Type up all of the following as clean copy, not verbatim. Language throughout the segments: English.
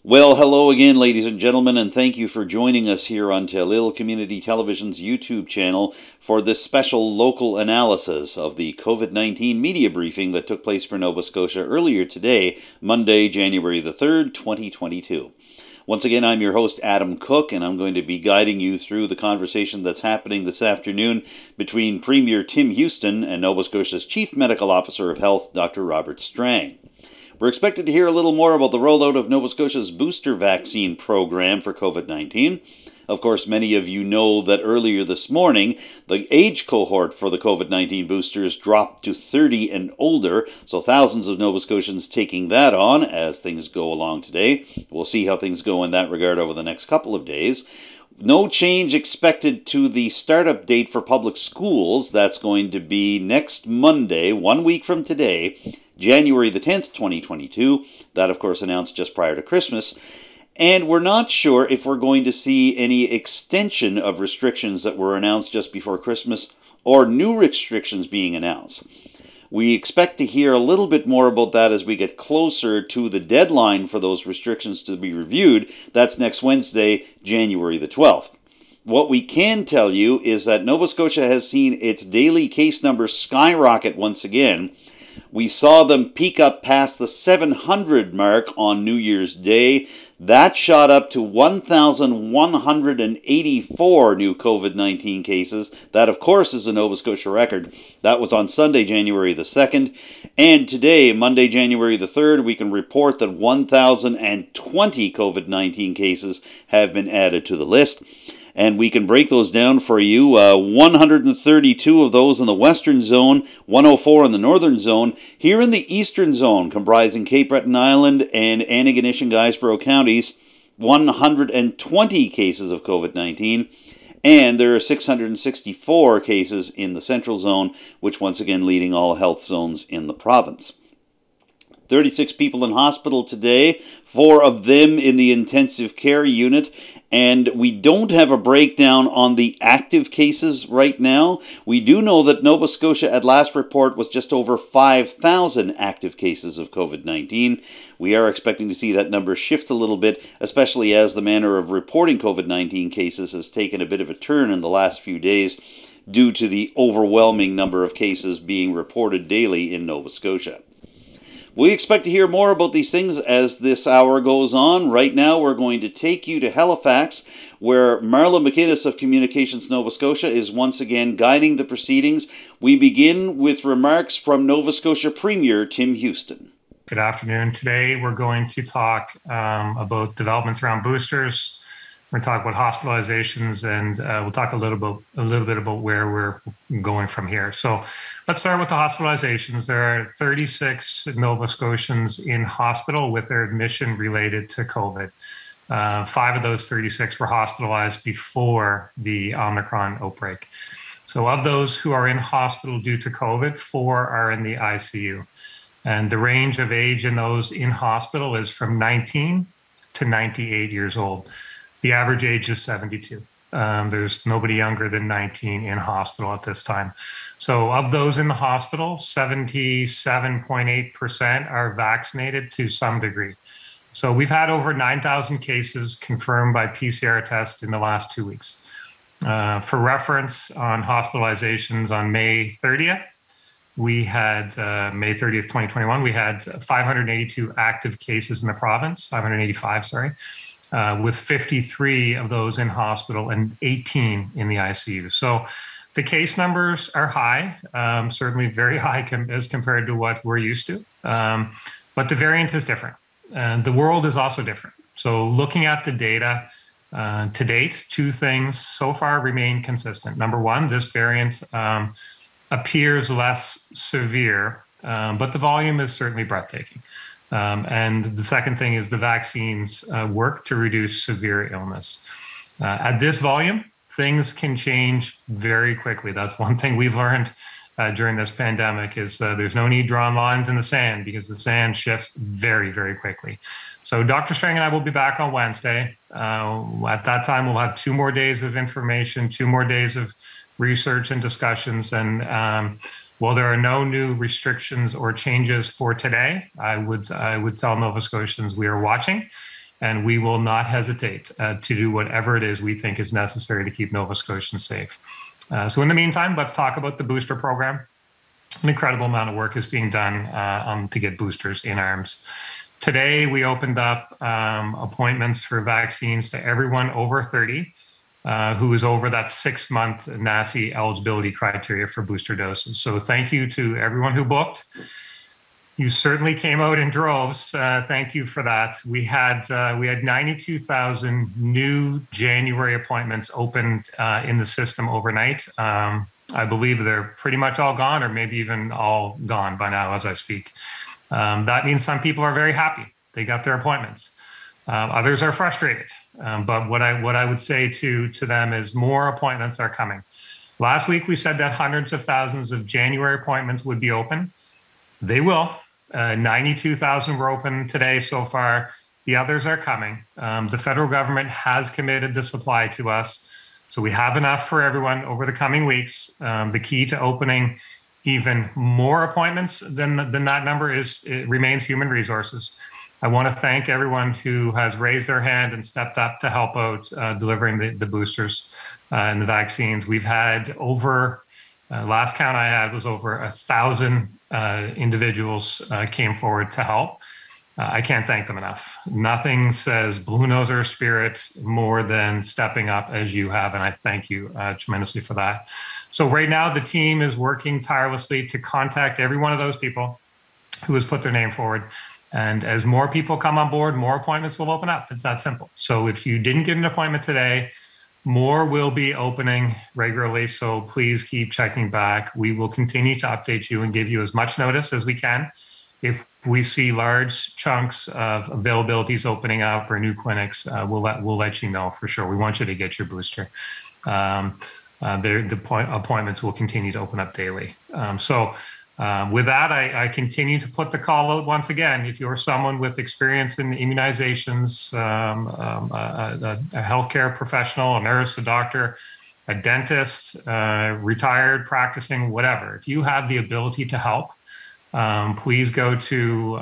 Well, hello again, ladies and gentlemen, and thank you for joining us here on Telile Community Television's YouTube channel for this special local analysis of the COVID-19 media briefing that took place for Nova Scotia earlier today, Monday, January the 3rd, 2022. Once again, I'm your host, Adam Cooke, and I'm going to be guiding you through the conversation that's happening this afternoon between Premier Tim Houston and Nova Scotia's Chief Medical Officer of Health, Dr. Robert Strang. We're expected to hear a little more about the rollout of Nova Scotia's booster vaccine program for COVID-19. Of course, many of you know that earlier this morning, the age cohort for the COVID-19 boosters dropped to 30 and older, so thousands of Nova Scotians taking that on as things go along today. We'll see how things go in that regard over the next couple of days. No change expected to the startup date for public schools. That's going to be next Monday, 1 week from today, January the 10th, 2022. That, of course, announced just prior to Christmas. And we're not sure if we're going to see any extension of restrictions that were announced just before Christmas or new restrictions being announced. We expect to hear a little bit more about that as we get closer to the deadline for those restrictions to be reviewed. That's next Wednesday, January the 12th. What we can tell you is that Nova Scotia has seen its daily case numbers skyrocket once again. We saw them peak up past the 700 mark on New Year's Day. That shot up to 1,184 new COVID-19 cases. That, of course, is a Nova Scotia record. That was on Sunday, January the 2nd. And today, Monday, January the 3rd, we can report that 1,020 COVID-19 cases have been added to the list. And we can break those down for you. 132 of those in the western zone, 104 in the northern zone. Here in the eastern zone, comprising Cape Breton Island and Antigonish and Guysborough counties, 120 cases of COVID-19. And there are 664 cases in the central zone, which once again leading all health zones in the province. 36 people in hospital today, 4 of them in the intensive care unit, and we don't have a breakdown on the active cases right now. We do know that Nova Scotia at last report was just over 5,000 active cases of COVID-19. We are expecting to see that number shift a little bit, especially as the manner of reporting COVID-19 cases has taken a bit of a turn in the last few days due to the overwhelming number of cases being reported daily in Nova Scotia. We expect to hear more about these things as this hour goes on. Right now, we're going to take you to Halifax, where Marla McInnes of Communications Nova Scotia is once again guiding the proceedings. We begin with remarks from Nova Scotia Premier Tim Houston. Good afternoon. Today, we're going to talk about developments around boosters. We're going to talk about hospitalizations, and we'll talk a little bit about where we're going from here. So let's start with the hospitalizations. There are 36 Nova Scotians in hospital with their admission related to COVID. 5 of those 36 were hospitalized before the Omicron outbreak. So of those who are in hospital due to COVID, 4 are in the ICU. And the range of age in those in hospital is from 19 to 98 years old. The average age is 72. There's nobody younger than 19 in hospital at this time. So of those in the hospital, 77.8% are vaccinated to some degree. So we've had over 9,000 cases confirmed by PCR test in the last 2 weeks. For reference on hospitalizations on May 30th, we had, May 30th, 2021, we had 582 active cases in the province, 585, sorry. With 53 of those in hospital and 18 in the ICU. So the case numbers are high, certainly very high as compared to what we're used to, but the variant is different. The world is also different. So looking at the data to date, 2 things so far remain consistent. Number one, this variant appears less severe, but the volume is certainly breathtaking. And the second thing is the vaccines work to reduce severe illness. At this volume, things can change very quickly. That's one thing we've learned during this pandemic is there's no need drawing lines in the sand because the sand shifts very, very quickly. So Dr. Strang and I will be back on Wednesday. At that time, we'll have 2 more days of information, 2 more days of research and discussions. And while there are no new restrictions or changes for today, I would tell Nova Scotians we are watching and we will not hesitate to do whatever it is we think is necessary to keep Nova Scotians safe. So in the meantime, let's talk about the booster program. An incredible amount of work is being done to get boosters in arms. Today, we opened up appointments for vaccines to everyone over 30 who is over that 6-month NACI eligibility criteria for booster doses. So thank you to everyone who booked. You certainly came out in droves. Thank you for that. We had 92,000 new Jnauary appointments opened in the system overnight. I believe they're pretty much all gone, or maybe even all gone by now as I speak. That means some people are very happy. They got their appointments. Others are frustrated. But what I would say to them is more appointments are coming. Last week, we said that hundreds of thousands of Jnauary appointments would be open. They will. 92,000 were open today so far. The others are coming. The federal government has committed the supply to us. So we have enough for everyone over the coming weeks. The key to opening even more appointments than that number remains human resources. I want to thank everyone who has raised their hand and stepped up to help out delivering the boosters and the vaccines. We've had last count I had was over 1,000 individuals came forward to help. I can't thank them enough. Nothing says Blue Nose or Spirit more than stepping up as you have, and I thank you tremendously for that. So right now, the team is working tirelessly to contact every one of those people who has put their name forward. And as more people come on board, more appointments will open up. It's that simple. So if you didn't get an appointment today, more will be opening regularly. So please keep checking back. We will continue to update you and give you as much notice as we can. If we see large chunks of availabilities opening up or new clinics, we'll let you know for sure. We want you to get your booster. Appointments will continue to open up daily. With that, I continue to put the call out once again. If you're someone with experience in immunizations, a healthcare professional, a nurse, a doctor, a dentist, retired, practicing, whatever, if you have the ability to help, please go to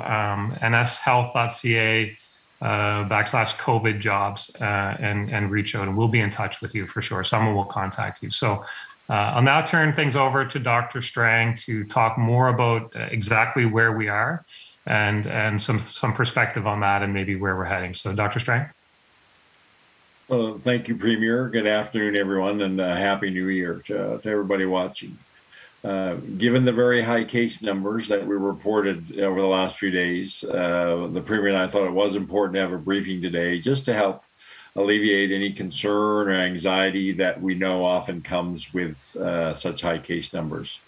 nshealth.ca /COVID jobs and reach out, and we'll be in touch with you for sure. Someone will contact you. So I'll now turn things over to Dr. Strang to talk more about exactly where we are and some perspective on that and maybe where we're heading. So Dr. Strang. Well, thank you, Premier. Good afternoon, everyone, and Happy New Year to everybody watching. Given the very high case numbers that we reported over the last few days, the Premier and I thought it was important to have a briefing today just to help alleviate any concern or anxiety that we know often comes with such high case numbers.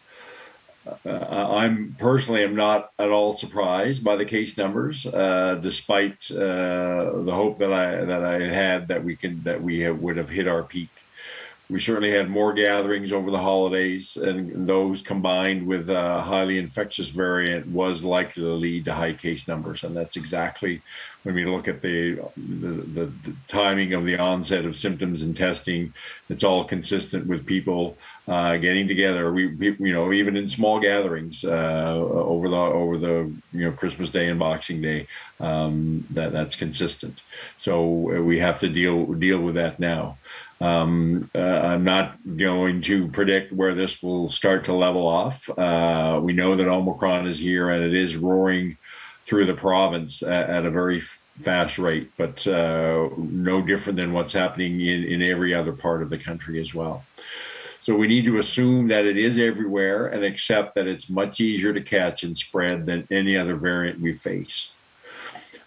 I'm personally not at all surprised by the case numbers, despite the hope that I had that we would have hit our peak. We certainly had more gatherings over the holidays, and those combined with a highly infectious variant was likely to lead to high case numbers. And that's exactly when we look at the timing of the onset of symptoms and testing. It's all consistent with people getting together. We even in small gatherings over the Christmas Day and Boxing Day, that's consistent. So we have to deal with that now. I'm not going to predict where this will start to level off. We know that Omicron is here and it is roaring through the province at a very fast rate, but no different than what's happening in every other part of the country as well. So we need to assume that it is everywhere and accept that it's much easier to catch and spread than any other variant we face.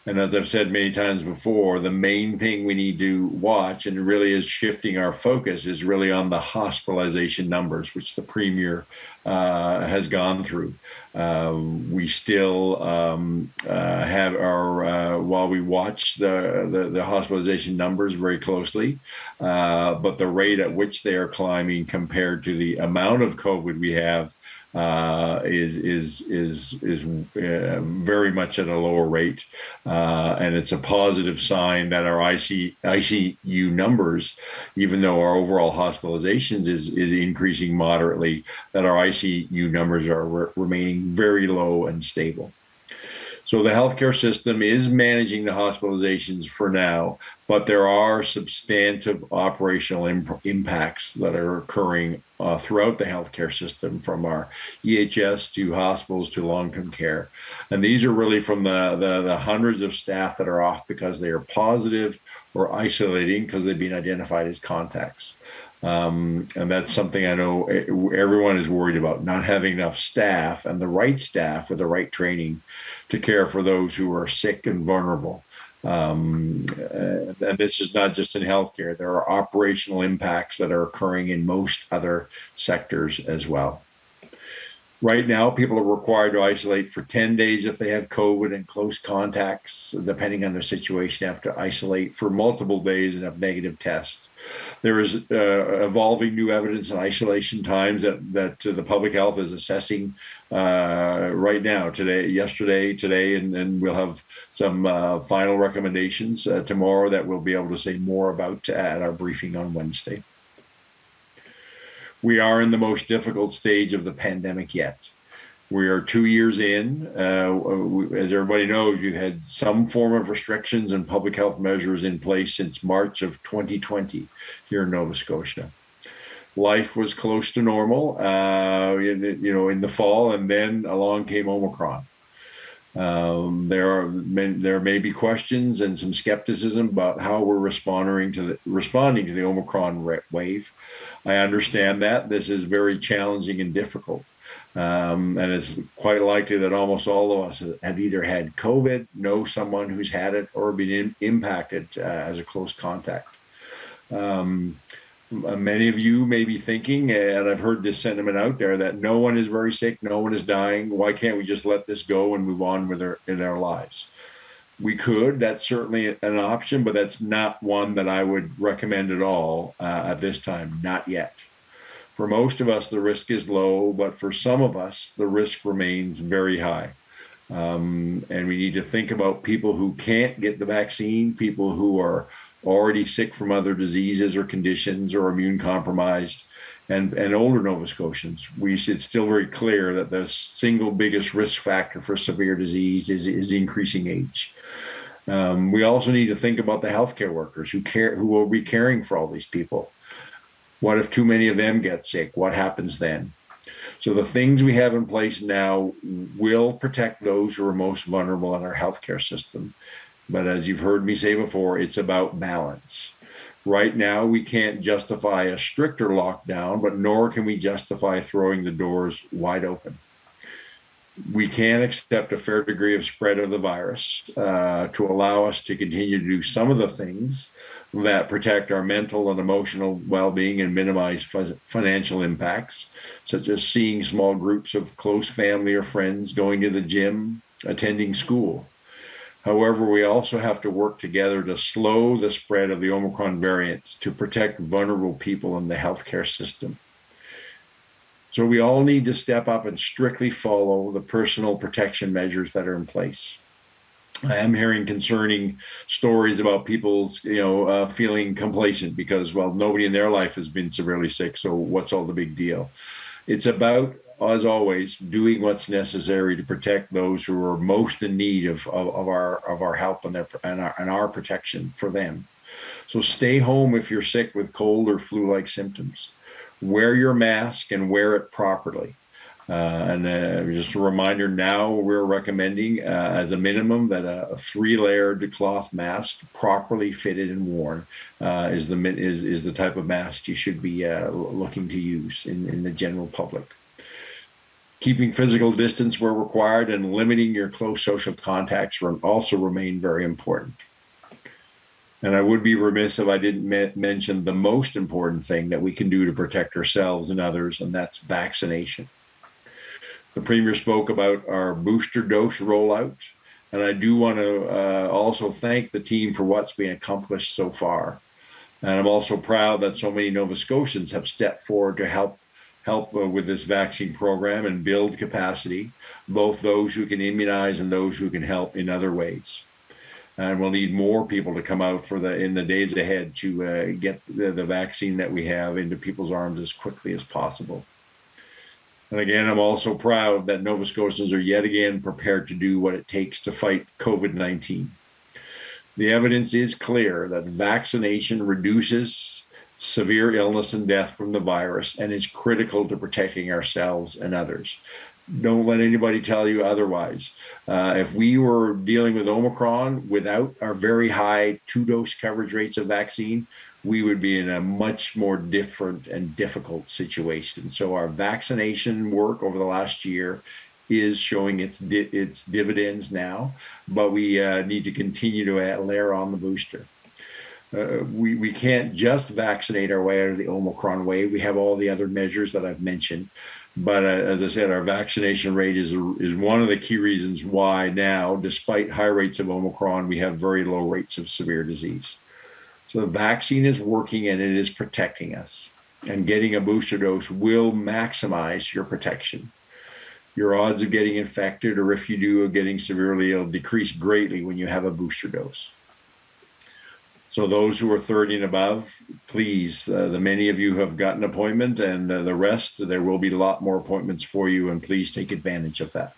And as I've said many times before, the main thing we need to watch, and really is shifting our focus, is really on the hospitalization numbers, which the Premier has gone through. We still have our, while we watch the hospitalization numbers very closely, but the rate at which they are climbing compared to the amount of COVID we have is very much at a lower rate, and it's a positive sign that our ICU numbers, even though our overall hospitalizations is increasing moderately, that our ICU numbers are remaining very low and stable. So the healthcare system is managing the hospitalizations for now, but there are substantive operational impacts that are occurring throughout the healthcare system, from our EHS to hospitals to long-term care. And these are really from the hundreds of staff that are off because they are positive or isolating because they've been identified as contacts. And that's something I know everyone is worried about, not having enough staff and the right staff with the right training to care for those who are sick and vulnerable. And this is not just in healthcare. There are operational impacts that are occurring in most other sectors as well. Right now, people are required to isolate for 10 days if they have COVID and close contacts. Depending on their situation, have to isolate for multiple days and have negative tests. There is evolving new evidence in isolation times that the public health is assessing right now, yesterday, today, and we'll have some final recommendations tomorrow that we'll be able to say more about at our briefing on Wednesday. We are in the most difficult stage of the pandemic yet. We are 2 years in. As everybody knows, we've had some form of restrictions and public health measures in place since March of 2020 here in Nova Scotia. Life was close to normal, in the fall, and then along came Omicron. There may be questions and some skepticism about how we're responding to the Omicron wave. I understand that this is very challenging and difficult. And it's quite likely that almost all of us have either had COVID, know someone who's had it, or been impacted as a close contact. Many of you may be thinking, and I've heard this sentiment out there, that no one is very sick, no one is dying. Why can't we just let this go and move on with in our lives? We could. That's certainly an option, but that's not one that I would recommend at all at this time, not yet. For most of us, the risk is low, but for some of us, the risk remains very high. And we need to think about people who can't get the vaccine, people who are already sick from other diseases or conditions or immune compromised, and older Nova Scotians. It's still very clear that the single biggest risk factor for severe disease is increasing age. We also need to think about the healthcare workers who will be caring for all these people. What if too many of them get sick? What happens then? So the things we have in place now will protect those who are most vulnerable in our healthcare system. But as you've heard me say before, it's about balance. Right now, we can't justify a stricter lockdown, but nor can we justify throwing the doors wide open. We can accept a fair degree of spread of the virus to allow us to continue to do some of the things that protect our mental and emotional well-being and minimize financial impacts, such as seeing small groups of close family or friends, going to the gym, attending school. However, we also have to work together to slow the spread of the Omicron variant to protect vulnerable people in the healthcare system. So we all need to step up and strictly follow the personal protection measures that are in place. I am hearing concerning stories about people's, feeling complacent because, well, nobody in their life has been severely sick, so what's all the big deal? It's about, as always, doing what's necessary to protect those who are most in need of our help and our protection for them. So stay home if you're sick with cold or flu-like symptoms. Wear your mask and wear it properly. And just a reminder, now we're recommending as a minimum that a 3-layered cloth mask, properly fitted and worn, is the type of mask you should be looking to use in the general public. Keeping physical distance where required and limiting your close social contacts also remain very important. And I would be remiss if I didn't mention the most important thing that we can do to protect ourselves and others, and that's vaccination. The Premier spoke about our booster dose rollout, and I do want to also thank the team for what's been accomplished so far. And I'm also proud that so many Nova Scotians have stepped forward to help with this vaccine program and build capacity, both those who can immunize and those who can help in other ways. And we'll need more people to come out in the days ahead to get the vaccine that we have into people's arms as quickly as possible. And again, I'm also proud that Nova Scotians are yet again prepared to do what it takes to fight COVID-19. The evidence is clear that vaccination reduces severe illness and death from the virus and is critical to protecting ourselves and others. Don't let anybody tell you otherwise. If we were dealing with Omicron without our very high 2-dose coverage rates of vaccine, we would be in a much more different and difficult situation. So our vaccination work over the last year is showing its dividends now, but we need to continue to layer on the booster. We can't just vaccinate our way out of the Omicron wave. We have all the other measures that I've mentioned. But as I said, our vaccination rate is one of the key reasons why now, despite high rates of Omicron, we have very low rates of severe disease. So the vaccine is working and it is protecting us. And getting a booster dose will maximize your protection. Your odds of getting infected, or if you do, of getting severely ill, decrease greatly when you have a booster dose. So those who are 30 and above, please, the many of you who have got an appointment, and the rest, there will be a lot more appointments for you, and please take advantage of that.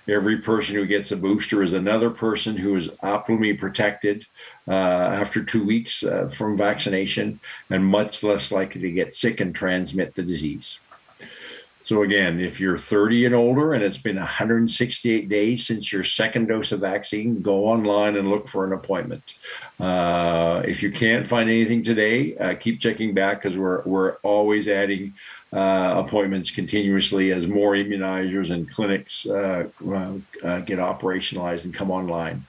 Every person who gets a booster is another person who is optimally protected after 2 weeks from vaccination, and much less likely to get sick and transmit the disease. So again, if you're 30 and older and it's been 168 days since your second dose of vaccine, go online and look for an appointment. If you can't find anything today, keep checking back, because we're always adding appointments continuously as more immunizers and clinics get operationalized and come online.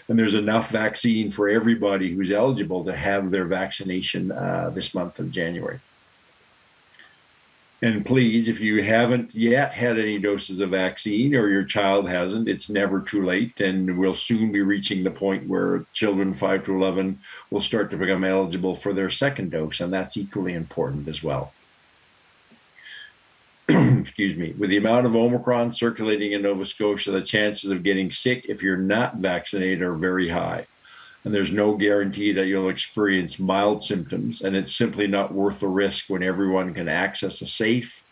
And there's enough vaccine for everybody who's eligible to have their vaccination this month of January. And please, if you haven't yet had any doses of vaccine, or your child hasn't, it's never too late. And we'll soon be reaching the point where children 5 to 11 will start to become eligible for their second dose. And that's equally important as well. Excuse me. With the amount of Omicron circulating in Nova Scotia, the chances of getting sick if you're not vaccinated are very high. And there's no guarantee that you'll experience mild symptoms, and it's simply not worth the risk when everyone can access a safe,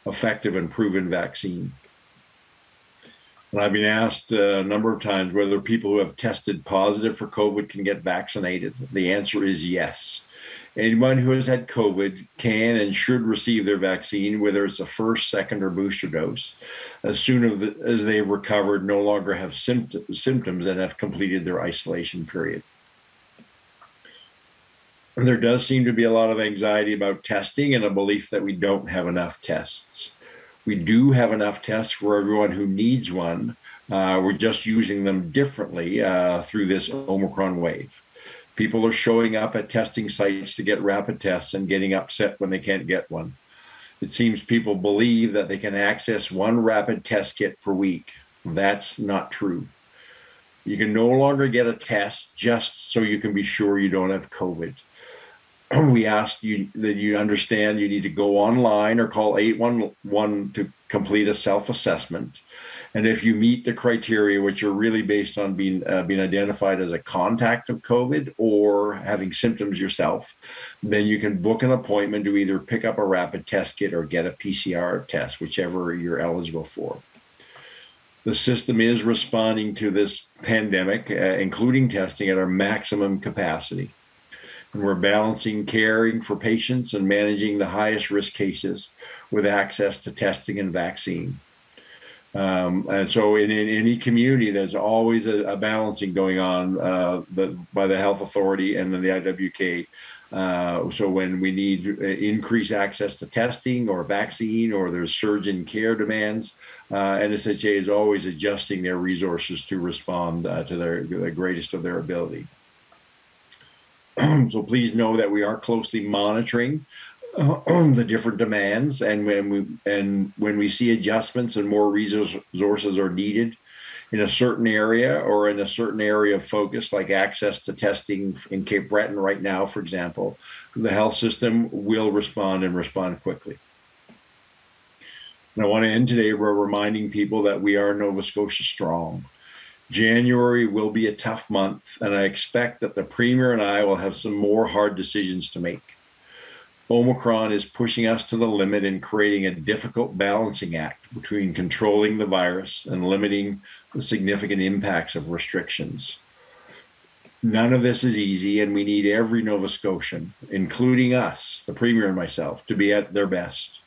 effective, and proven vaccine. And I've been asked a number of times whether people who have tested positive for COVID can get vaccinated. The answer is yes. Anyone who has had COVID can and should receive their vaccine, whether it's a first, second, or booster dose, as soon as they've recovered, no longer have symptoms, and have completed their isolation period. And there does seem to be a lot of anxiety about testing and a belief that we don't have enough tests. We do have enough tests for everyone who needs one. We're just using them differently through this Omicron wave. People are showing up at testing sites to get rapid tests and getting upset when they can't get one. It seems people believe that they can access one rapid test kit per week. That's not true. You can no longer get a test just so you can be sure you don't have COVID. We ask you that you understand you need to go online or call 811 to complete a self-assessment. And if you meet the criteria, which are really based on being identified as a contact of COVID or having symptoms yourself, then you can book an appointment to either pick up a rapid test kit or get a PCR test, whichever you're eligible for. The system is responding to this pandemic, including testing, at our maximum capacity. And we're balancing caring for patients and managing the highest risk cases with access to testing and vaccine. And so in any community, there's always a balancing going on by the health authority and then the IWK. So when we need increased access to testing or vaccine, or there's surge in care demands, NSHA is always adjusting their resources to respond to the greatest of their ability. So please know that we are closely monitoring the different demands, and when we see adjustments and more resources are needed in a certain area or in a certain area of focus, like access to testing in Cape Breton right now, for example, the health system will respond and respond quickly. And I want to end today by reminding people that we are Nova Scotia strong. January will be a tough month, and I expect that the Premier and I will have some more hard decisions to make. Omicron is pushing us to the limit and creating a difficult balancing act between controlling the virus and limiting the significant impacts of restrictions. None of this is easy, and we need every Nova Scotian, including us, the Premier and myself, to be at their best.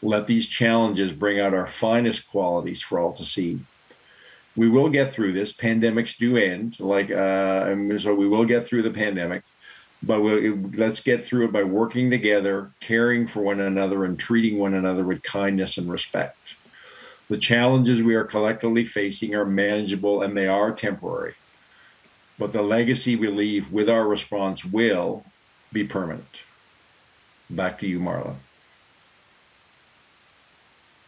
Let these challenges bring out our finest qualities for all to see. We will get through this. Pandemics do end, so we will get through the pandemic. But let's get through it by working together, caring for one another, and treating one another with kindness and respect. The challenges we are collectively facing are manageable, and they are temporary. But the legacy we leave with our response will be permanent. Back to you, Marla.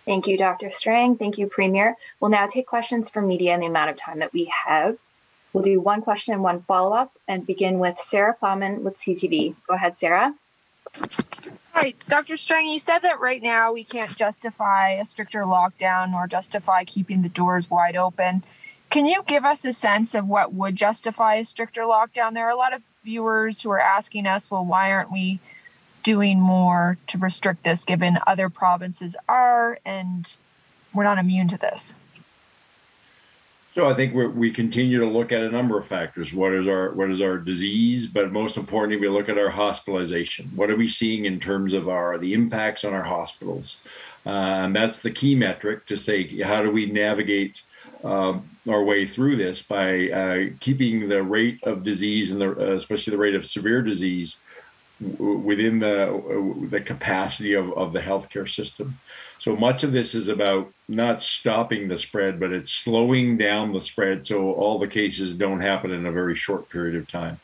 Thank you, Dr. Strang. Thank you, Premier. We'll now take questions from media in the amount of time that we have. We'll do one question and one follow-up and begin with Sarah Plowman with CTV. Go ahead, Sarah. Hi, Dr. Strang, you said that right now we can't justify a stricter lockdown or justify keeping the doors wide open. Can you give us a sense of what would justify a stricter lockdown? There are a lot of viewers who are asking us, well, why aren't we doing more to restrict this given other provinces are, and we're not immune to this? So I think we continue to look at a number of factors. What is our disease? But most importantly, we look at our hospitalization. What are we seeing in terms of the impacts on our hospitals? And that's the key metric to say, how do we navigate our way through this by keeping the rate of disease and especially the rate of severe disease within the capacity of the healthcare system. So much of this is about not stopping the spread, but it's slowing down the spread so all the cases don't happen in a very short period of time.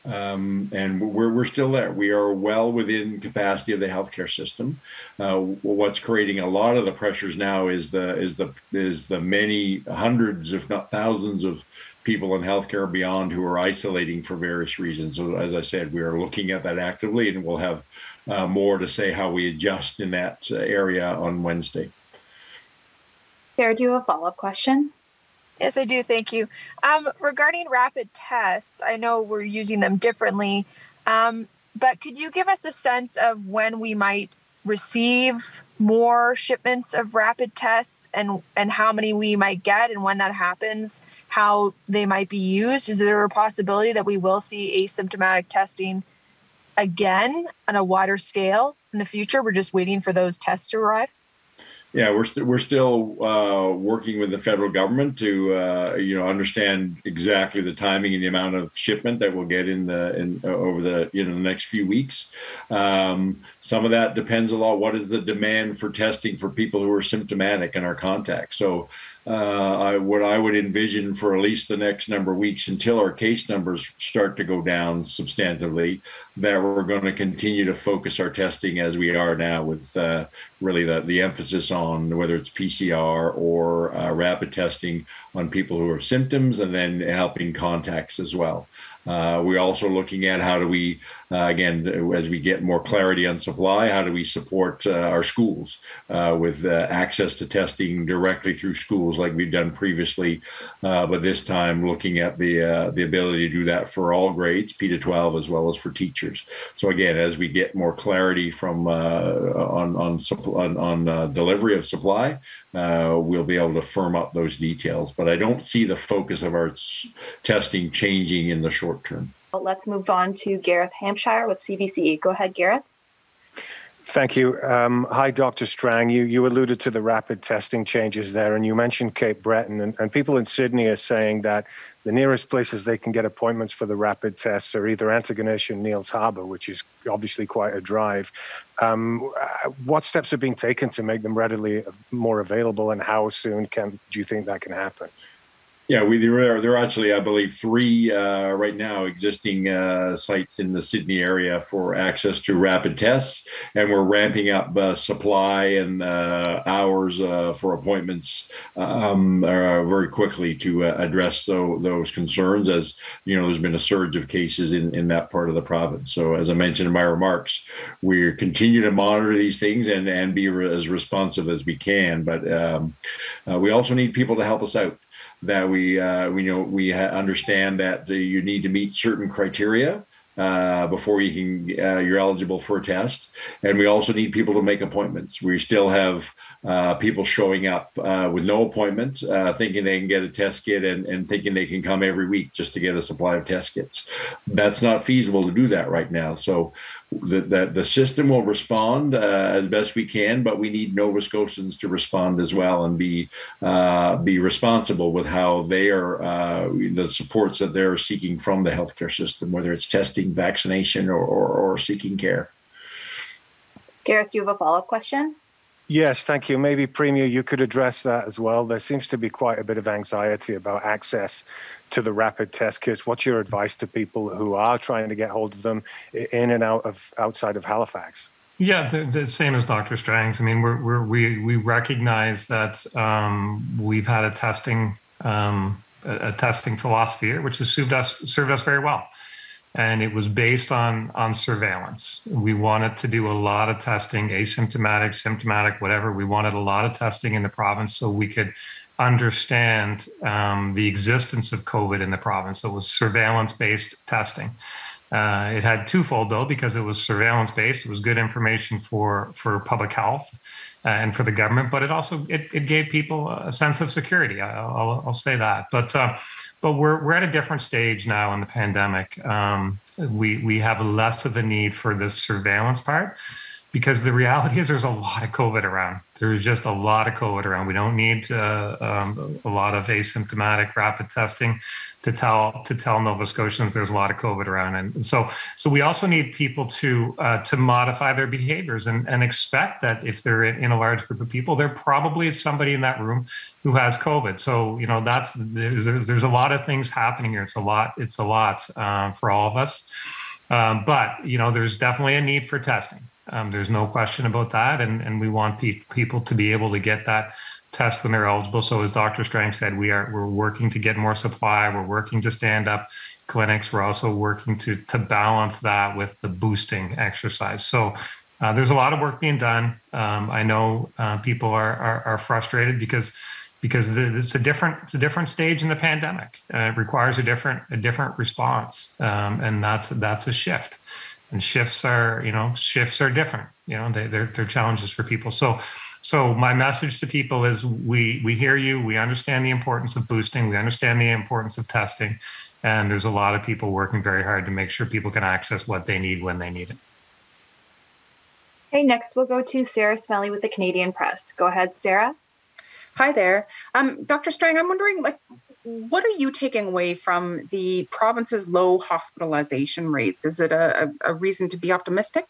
And we're still there. We are well within capacity of the healthcare system. What's creating a lot of the pressures now is the many hundreds, if not thousands, of people in healthcare beyond who are isolating for various reasons. So as I said, we are looking at that actively, and we'll have more to say how we adjust in that area on Wednesday. Sarah, do you have a follow-up question? Yes, I do. Thank you. Regarding rapid tests, I know we're using them differently, but could you give us a sense of when we might receive more shipments of rapid tests and how many we might get, and when that happens, how they might be used? Is there a possibility that we will see asymptomatic testing again on a wider scale in the future? We're just waiting for those tests to arrive. Yeah, we're still working with the federal government to understand exactly the timing and the amount of shipment that we'll get over the next few weeks. Some of that depends a lot. What is the demand for testing for people who are symptomatic and our contacts? So what I would envision for at least the next number of weeks until our case numbers start to go down substantively, that we're going to continue to focus our testing as we are now, with really the emphasis on whether it's PCR or rapid testing on people who have symptoms, and then helping contacts as well. We're also looking at how do we, again, as we get more clarity on supply, how do we support our schools with access to testing directly through schools like we've done previously, but this time looking at the ability to do that for all grades, P to 12, as well as for teachers. So again, as we get more clarity from on delivery of supply, we'll be able to firm up those details. But I don't see the focus of our testing changing in the short term. Let's move on to Gareth Hampshire with CBC. Go ahead, Gareth. Thank you. Hi, Dr. Strang. You alluded to the rapid testing changes there, and you mentioned Cape Breton, and people in Sydney are saying that the nearest places they can get appointments for the rapid tests are either Antigonish and Neils Harbour, which is obviously quite a drive. What steps are being taken to make them readily more available, and how soon do you think that can happen? Yeah, there are actually, I believe, 3 right now existing sites in the Sydney area for access to rapid tests, and we're ramping up supply and hours for appointments very quickly to address those concerns. As you know, there's been a surge of cases in that part of the province. So, as I mentioned in my remarks, we continue to monitor these things and be as responsive as we can. But we also need people to help us out. That we understand that you need to meet certain criteria before you're eligible for a test. And we also need people to make appointments. We still have people showing up with no appointment, thinking they can get a test kit and thinking they can come every week just to get a supply of test kits. That's not feasible to do that right now. So the system will respond as best we can, but we need Nova Scotians to respond as well and be responsible with how they are the supports that they're seeking from the healthcare system, whether it's testing, vaccination, or seeking care. Gareth, you have a follow-up question? Yes, thank you. Maybe, Premier, you could address that as well. There seems to be quite a bit of anxiety about access to the rapid test kits. What's your advice to people who are trying to get hold of them in and outside of Halifax? Yeah, the same as Dr. Strang's. I mean, we recognize that we've had a testing philosophy here, which has served us very well. And it was based on surveillance. We wanted to do a lot of testing, asymptomatic, symptomatic, whatever. We wanted a lot of testing in the province so we could understand the existence of COVID in the province. So it was surveillance-based testing. It had twofold, though, because it was surveillance-based. It was good information for public health and for the government, but it gave people a sense of security. I'll say that. But we're at a different stage now in the pandemic. We have less of a need for the surveillance part because the reality is there's a lot of COVID around. There's just a lot of COVID around. We don't need a lot of asymptomatic rapid testing to tell Nova Scotians there's a lot of COVID around. And so we also need people to modify their behaviors and expect that if they're in a large group of people, there probably is somebody in that room who has COVID. So, there's a lot of things happening here. It's a lot for all of us. But, there's definitely a need for testing. There's no question about that. And we want people to be able to get that test when they're eligible. So as Dr. Strang said, we're working to get more supply. We're working to stand up clinics. We're also working to balance that with the boosting exercise. So there's a lot of work being done. I know people are frustrated because it's a different stage in the pandemic. It requires a different response, and that's a shift. And shifts are different. They're challenges for people. So my message to people is we hear you. We understand the importance of boosting. We understand the importance of testing. And there's a lot of people working very hard to make sure people can access what they need when they need it. Okay, next we'll go to Sarah Smelly with the Canadian Press. Go ahead, Sarah. Hi there. Dr. Strang, I'm wondering, what are you taking away from the province's low hospitalization rates? Is it a reason to be optimistic?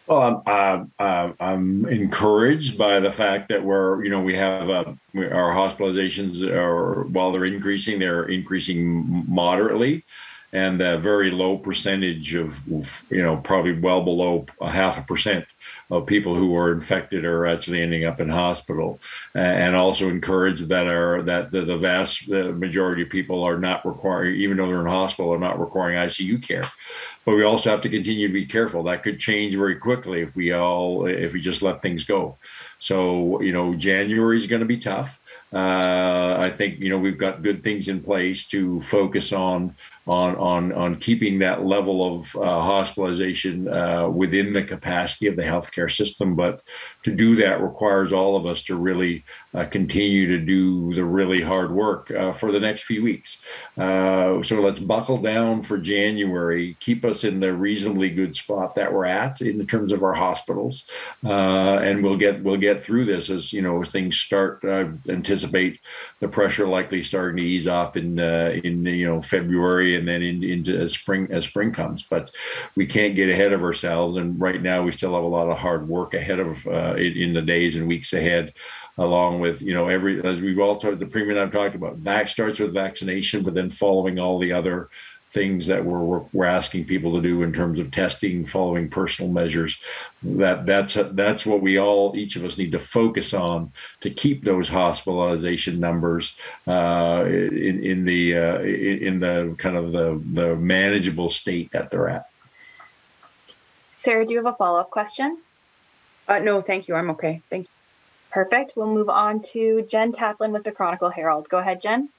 Well, I'm encouraged by the fact that we have our hospitalizations while they're increasing moderately, and a very low percentage of probably well below 0.5% of people who are infected are actually ending up in hospital, and also encouraged that the vast majority of people are not requiring, even though they're in hospital, are not requiring ICU care. But we also have to continue to be careful. That could change very quickly if we just let things go. So January is going to be tough. I think we've got good things in place to focus on keeping that level of hospitalization within the capacity of the healthcare system. But to do that requires all of us to really continue to do the really hard work for the next few weeks. So let's buckle down for January, keep us in the reasonably good spot that we're at in terms of our hospitals, and we'll get through this as things start. Anticipate the pressure likely starting to ease off in February and then into as spring comes. But we can't get ahead of ourselves, and right now we still have a lot of hard work ahead of in the days and weeks ahead, along with as we've all talked, the Premier and I've talked about, starts with vaccination, but then following all the other things that we're asking people to do in terms of testing, following personal measures. That's what each of us need to focus on to keep those hospitalization numbers in the kind of the manageable state that they're at. Sarah, do you have a follow-up question? No, thank you. I'm okay. Thank you. Perfect. We'll move on to Jen Taplin with the Chronicle Herald. Go ahead, Jen.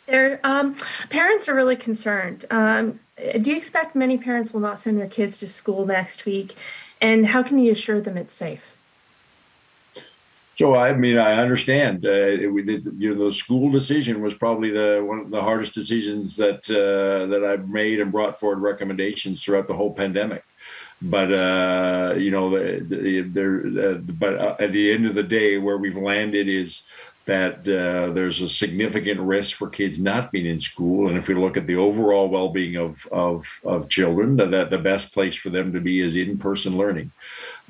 Parents are really concerned. Do you expect many parents will not send their kids to school next week? And how can you assure them it's safe? So I mean, I understand. The school decision was probably one of the hardest decisions that I've made and brought forward recommendations throughout the whole pandemic. But but at the end of the day, where we've landed is that there's a significant risk for kids not being in school, and if we look at the overall well-being of children, that the best place for them to be is in-person learning.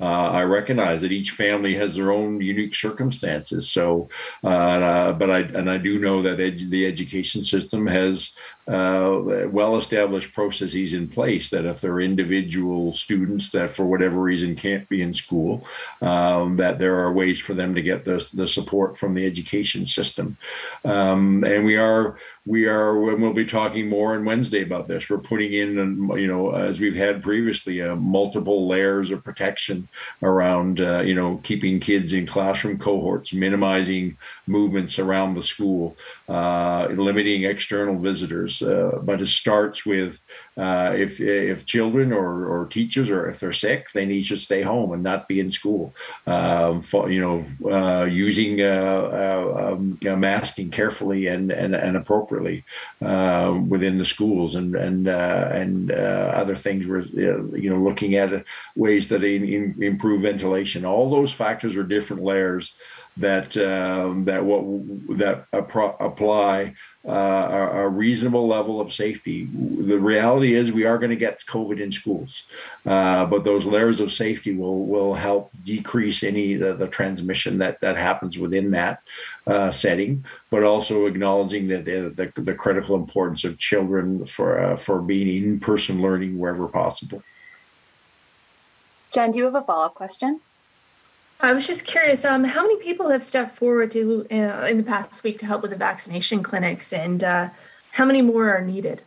I recognize that each family has their own unique circumstances. So, but I do know that the education system has well-established processes in place that if there are individual students that for whatever reason can't be in school, that there are ways for them to get the support from the education system. And we'll be talking more on Wednesday about this. We're putting in, as we've had previously, multiple layers of protection around, keeping kids in classroom cohorts, minimizing movements around the school, limiting external visitors. But it starts with if children or teachers, or if they're sick, they need to stay home and not be in school. Using masking carefully and appropriately within the schools, and other things. We're looking at ways that improve ventilation. All those factors are different layers that apply a reasonable level of safety. The reality is we are going to get COVID in schools, but those layers of safety will help decrease any the transmission that happens within that setting, but also acknowledging that the critical importance of children for being in-person learning wherever possible. Jen, do you have a follow-up question? I was just curious, how many people have stepped forward in the past week to help with the vaccination clinics, and how many more are needed?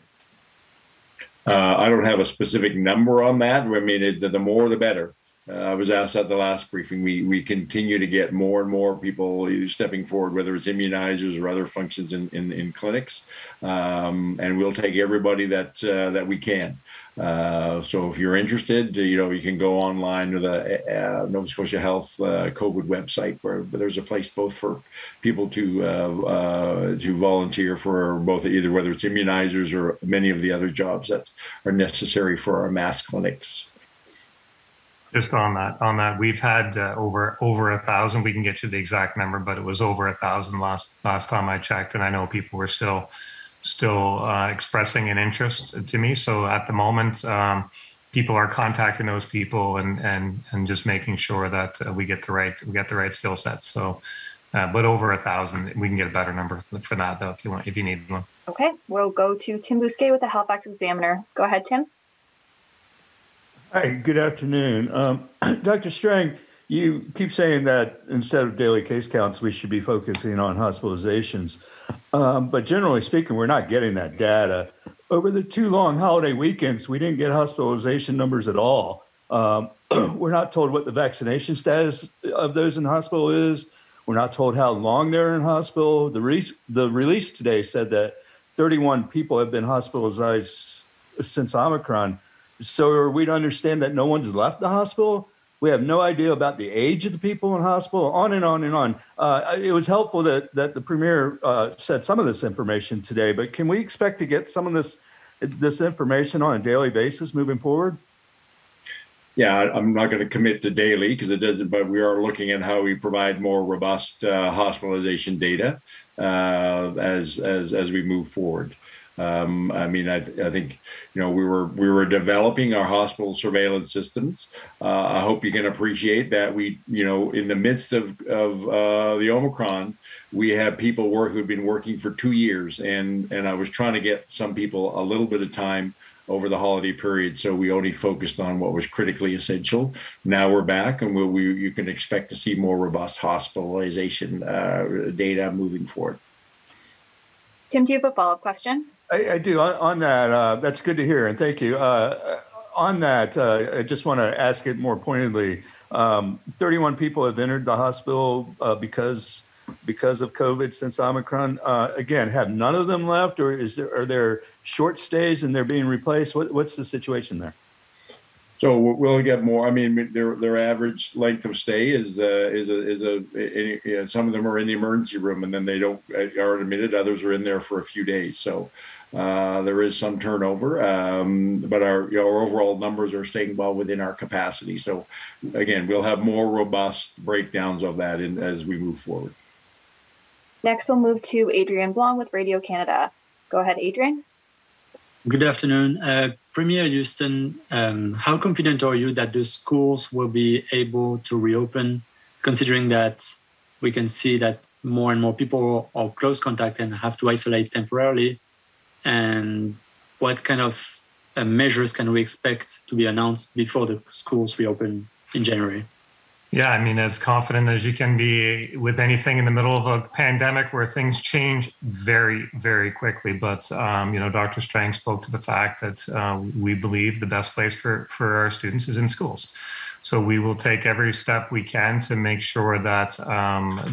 I don't have a specific number on that. I mean, the more the better. I was asked at the last briefing, we continue to get more and more people stepping forward, whether it's immunizers or other functions in clinics, and we'll take everybody that we can. So if you're interested, you can go online to the Nova Scotia Health COVID website, where there's a place both for people to volunteer for both, either whether it's immunizers or many of the other jobs that are necessary for our mass clinics. Just on that, we've had over 1,000. We can get you the exact number, but it was over 1,000 last time I checked, and I know people were still expressing an interest to me. So at the moment, people are contacting those people and just making sure that we get the right skill sets. So, but over 1,000, we can get a better number for that though if you need one. Okay, we'll go to Tim Bousquet with the Halifax Examiner. Go ahead, Tim. Hi, good afternoon. Dr. Strang, you keep saying that instead of daily case counts, we should be focusing on hospitalizations. But generally speaking, we're not getting that data. Over the 2 long holiday weekends, we didn't get hospitalization numbers at all. We're not told what the vaccination status of those in hospital is. We're not told how long they're in hospital. The release today said that 31 people have been hospitalized since Omicron. So are we to understand that no one's left the hospital? We have no idea about the age of the people in hospital, on and on and on. It was helpful that the Premier said some of this information today, but can we expect to get some of this information on a daily basis moving forward? Yeah, I'm not going to commit to daily because it doesn't, but we are looking at how we provide more robust hospitalization data as we move forward. I mean, I think, we were developing our hospital surveillance systems. I hope you can appreciate that we, in the midst of the Omicron, we have people who've been working for 2 years, and I was trying to get some people a little bit of time over the holiday period, so we only focused on what was critically essential. Now we're back, and you can expect to see more robust hospitalization data moving forward. Tim, do you have a follow-up question? I do. On that, that's good to hear, and thank you. On that, I just want to ask it more pointedly. 31 people have entered the hospital because because of COVID since Omicron? Again, have none of them left, or are there short stays and they're being replaced? What's the situation there? So we'll get more. I mean, their average length of stay is some of them are in the emergency room and then they aren't admitted. Others are in there for a few days. So there is some turnover, but our overall numbers are staying well within our capacity. So again, we'll have more robust breakdowns of that as we move forward. Next, we'll move to Adrian Blanc with Radio Canada. Go ahead, Adrian. Good afternoon. Premier Houston, how confident are you that the schools will be able to reopen, considering that we can see that more and more people are close contact and have to isolate temporarily? And what kind of measures can we expect to be announced before the schools reopen in January? Yeah, I mean, as confident as you can be with anything in the middle of a pandemic where things change very, very quickly. But, Dr. Strang spoke to the fact that we believe the best place for our students is in schools. So we will take every step we can to make sure that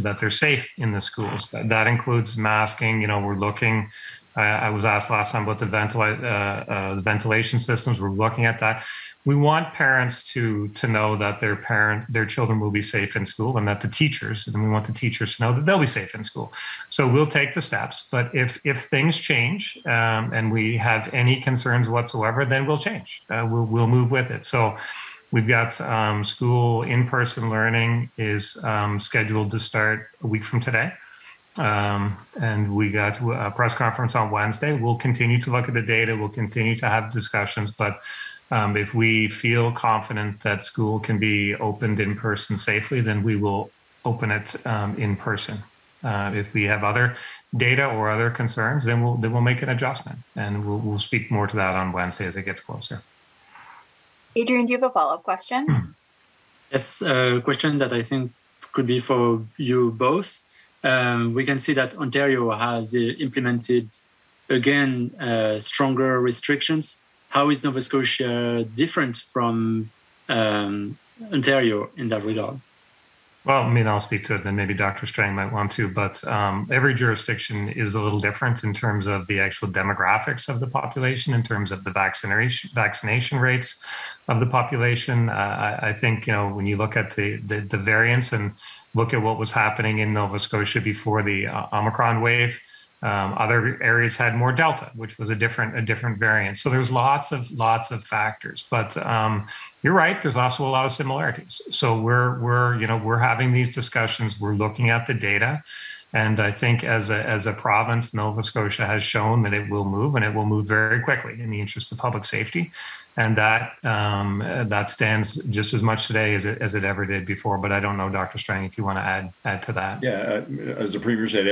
that they're safe in the schools. That includes masking. We're looking. I was asked last time about the ventilation systems. We're looking at that. We want parents to know that their children will be safe in school, and that and we want the teachers to know that they'll be safe in school. So we'll take the steps. But if things change and we have any concerns whatsoever, then we'll change. We'll move with it. So we've got school in-person learning is scheduled to start a week from today. And we got a press conference on Wednesday. We'll continue to look at the data. We'll continue to have discussions. But if we feel confident that school can be opened in person safely, then we will open it in person. If we have other data or other concerns, then we'll make an adjustment. And we'll speak more to that on Wednesday as it gets closer. Adrian, do you have a follow-up question? Yes, a question that I think could be for you both. We can see that Ontario has implemented, again, stronger restrictions. How is Nova Scotia different from Ontario in that regard? Well, I mean, I'll speak to it, and maybe Dr. Strang might want to, but every jurisdiction is a little different in terms of the actual demographics of the population, in terms of the vaccination rates of the population. I think, when you look at the variants and look at what was happening in Nova Scotia before the Omicron wave, other areas had more Delta, which was a different variant. So there's lots of factors, but you're right. There's also a lot of similarities. So we're having these discussions. We're looking at the data, and I think as a province, Nova Scotia has shown that it will move, and it will move very quickly in the interest of public safety, and that stands just as much today as it ever did before. But I don't know, Dr. Strang, if you want to add to that. Yeah, as the Premier said,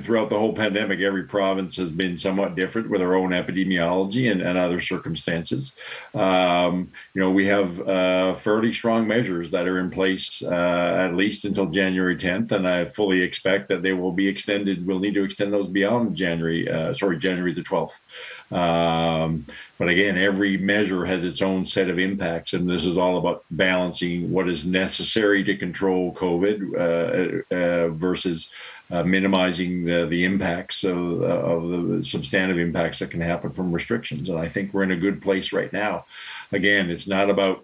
throughout the whole pandemic, every province has been somewhat different with our own epidemiology and other circumstances. We have fairly strong measures that are in place at least until January 10th, and I fully expect that they will be extended. We'll need to extend those beyond January the 12th. But again, every measure has its own set of impacts, and this is all about balancing what is necessary to control COVID versus minimizing the impacts of the substantive impacts that can happen from restrictions. And I think we're in a good place right now. Again, it's not about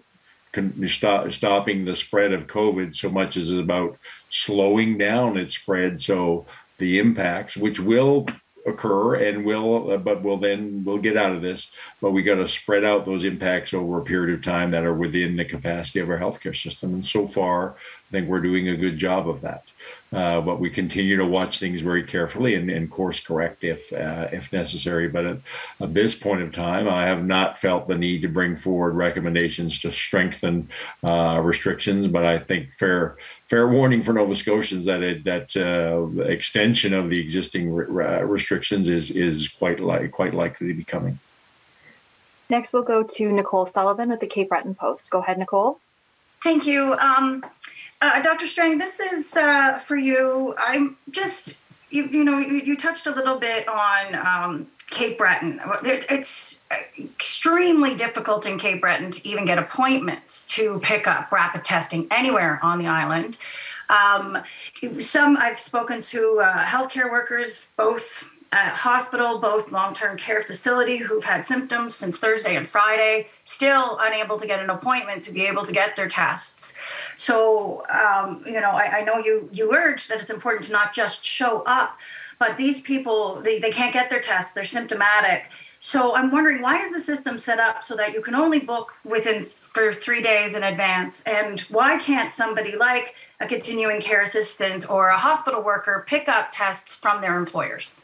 stopping the spread of COVID so much as it's about slowing down its spread. So the impacts, which will occur and we'll get out of this, but we got to spread out those impacts over a period of time that are within the capacity of our healthcare system. And so far, I think we're doing a good job of that. But we continue to watch things very carefully and course correct if necessary. But at this point of time, I have not felt the need to bring forward recommendations to strengthen restrictions. But I think fair warning for Nova Scotians that extension of the existing restrictions is quite likely to be coming. Next, we'll go to Nicole Sullivan with the Cape Breton Post. Go ahead, Nicole. Thank you. Dr. Strang, this is for you. I'm just, you touched a little bit on Cape Breton. It's extremely difficult in Cape Breton to even get appointments to pick up rapid testing anywhere on the island. I've spoken to healthcare workers, both hospital, both long-term care facility, who've had symptoms since Thursday and Friday, still unable to get an appointment to be able to get their tests. So, I know you urge that it's important to not just show up, but these people, they can't get their tests, they're symptomatic. So I'm wondering, why is the system set up so that you can only book for 3 days in advance? And why can't somebody like a continuing care assistant or a hospital worker pick up tests from their employers?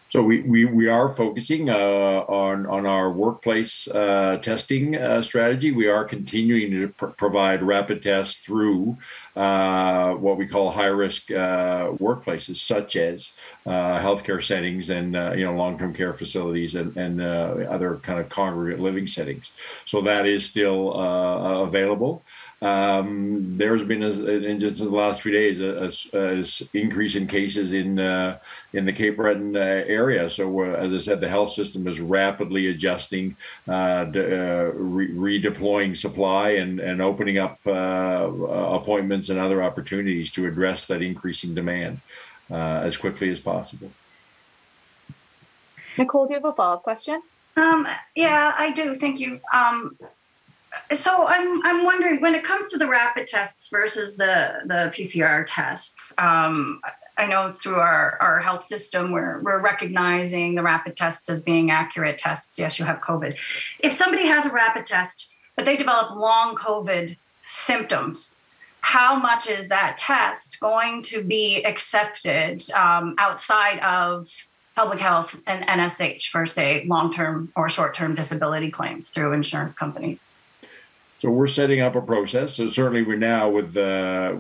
So we are focusing on our workplace testing strategy. We are continuing to provide rapid tests through what we call high-risk workplaces, such as healthcare settings and long-term care facilities and other kind of congregate living settings. So that is still available. There's been, in just in the last 3 days, a increase in cases in the Cape Breton area. So, as I said, the health system is rapidly adjusting, redeploying supply, and opening up appointments and other opportunities to address that increasing demand as quickly as possible. Nicole, do you have a follow-up question? Yeah, I do. Thank you. So I'm wondering, when it comes to the rapid tests versus the PCR tests, I know through our health system, we're recognizing the rapid tests as being accurate tests. Yes, you have COVID. If somebody has a rapid test, but they develop long COVID symptoms, how much is that test going to be accepted outside of public health and NSH for, say, long-term or short-term disability claims through insurance companies? So we're setting up a process. So certainly we're now with the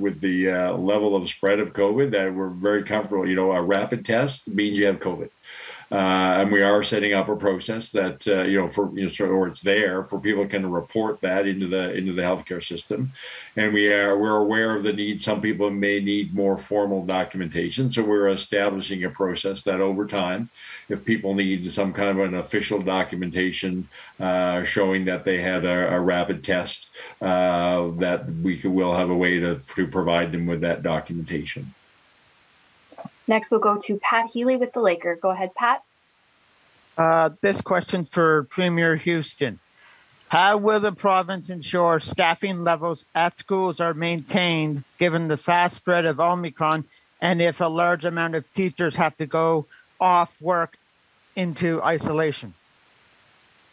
level of spread of COVID that we're very comfortable. A rapid test means you have COVID. And we are setting up a process that or it's there for people can report that into the healthcare system, and we're aware of the need. Some people may need more formal documentation, so we're establishing a process that over time, if people need some kind of an official documentation showing that they had a rapid test, that we'll have a way to provide them with that documentation. Next, we'll go to Pat Healy with the Laker. Go ahead, Pat. This question for Premier Houston. How will the province ensure staffing levels at schools are maintained given the fast spread of Omicron, and if a large amount of teachers have to go off work into isolation?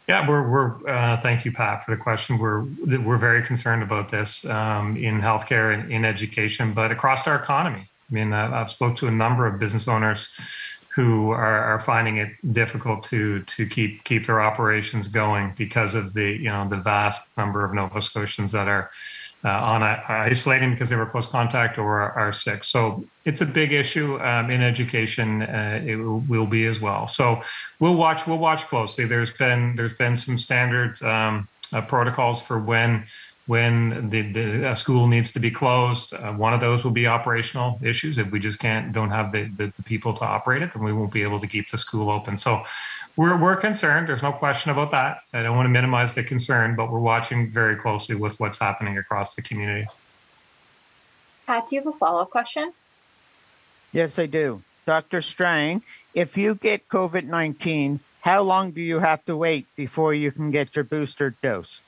Yeah, we're thank you, Pat, for the question. We're very concerned about this in healthcare and in education, but across our economy. I mean, I've spoke to a number of business owners who are finding it difficult to keep their operations going because of the vast number of Nova Scotians that are isolating because they were close contact or are sick. So it's a big issue in education. It will be as well. So we'll watch closely. There's been some standard protocols for when the school needs to be closed. One of those will be operational issues. If we just don't have the people to operate it, then we won't be able to keep the school open. So we're concerned. There's no question about that. I don't want to minimize the concern, but we're watching very closely with what's happening across the community. Pat, do you have a follow-up question? Yes, I do. Dr. Strang, if you get COVID-19, how long do you have to wait before you can get your booster dose?